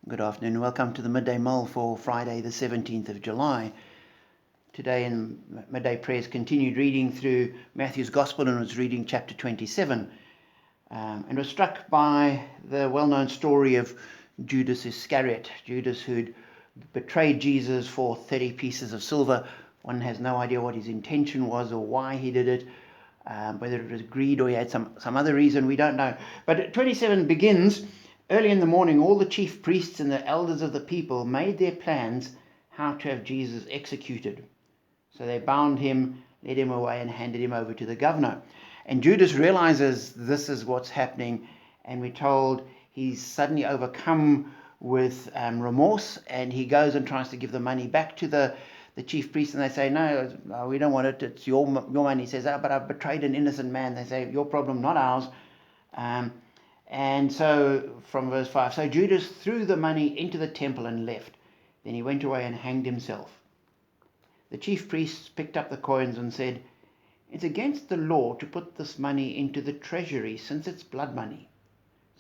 Good afternoon. Welcome to the Midday Mull for Friday the 17th of July. Today in Midday Prayers continued reading through Matthew's Gospel and was reading chapter 27 and was struck by the well-known story of Judas Iscariot. Judas, who'd betrayed Jesus for 30 pieces of silver. One has no idea what his intention was or why he did it, whether it was greed or he had some other reason, we don't know. But 27 begins, early in the morning, all the chief priests and the elders of the people made their plans how to have Jesus executed. So they bound him, led him away, and handed him over to the governor. And Judas realizes this is what's happening, and we're told he's suddenly overcome with remorse, and he goes and tries to give the money back to the chief priests, and they say, no, we don't want it, it's your money. He says, but I've betrayed an innocent man. They say, your problem, not ours. And so, from verse 5, so Judas threw the money into the temple and left. Then he went away and hanged himself. The chief priests picked up the coins and said, it's against the law to put this money into the treasury since it's blood money.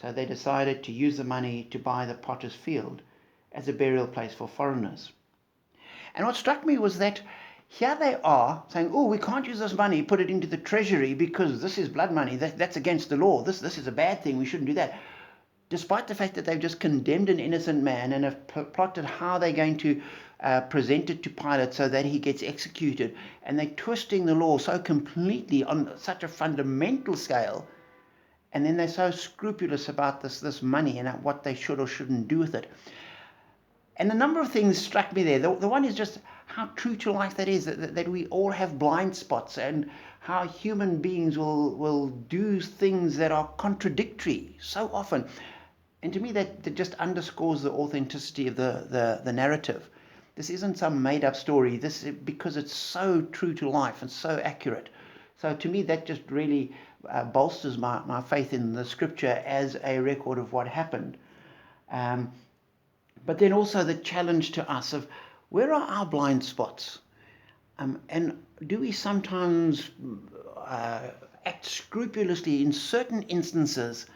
So they decided to use the money to buy the potter's field as a burial place for foreigners. And what struck me was that here they are saying, oh, we can't use this money, put it into the treasury because this is blood money. That's against the law. This is a bad thing. We shouldn't do that. Despite the fact that they've just condemned an innocent man and have plotted how they're going to present it to Pilate so that he gets executed. And they're twisting the law so completely on such a fundamental scale. And then they're so scrupulous about this money and what they should or shouldn't do with it. And a number of things struck me there. The one is just how true to life that is, that we all have blind spots, and how human beings will do things that are contradictory so often. And to me, that just underscores the authenticity of the narrative. This isn't some made-up story, because it's so true to life and so accurate. So to me, that just really bolsters my faith in the scripture as a record of what happened. But then also the challenge to us of where are our blind spots? And do we sometimes act scrupulously in certain instances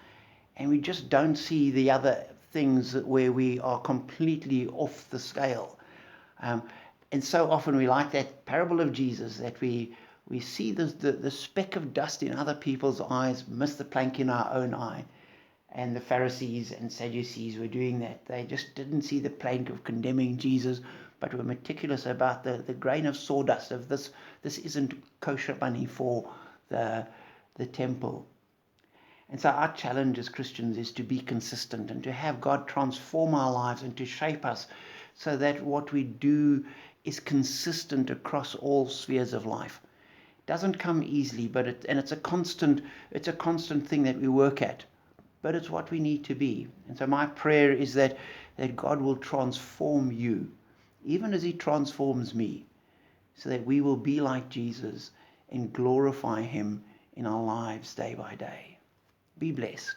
and we just don't see the other things where we are completely off the scale? And so often we like that parable of Jesus, that we see the speck of dust in other people's eyes, miss the plank in our own eye. And the Pharisees and Sadducees were doing that. They just didn't see the plank of condemning Jesus, but were meticulous about the grain of sawdust of this isn't kosher money for the temple. And so our challenge as Christians is to be consistent and to have God transform our lives and to shape us so that what we do is consistent across all spheres of life. It doesn't come easily, but it's a constant thing that we work at. But it's what we need to be. And so my prayer is that God will transform you, even as he transforms me, so that we will be like Jesus and glorify him in our lives day by day. Be blessed.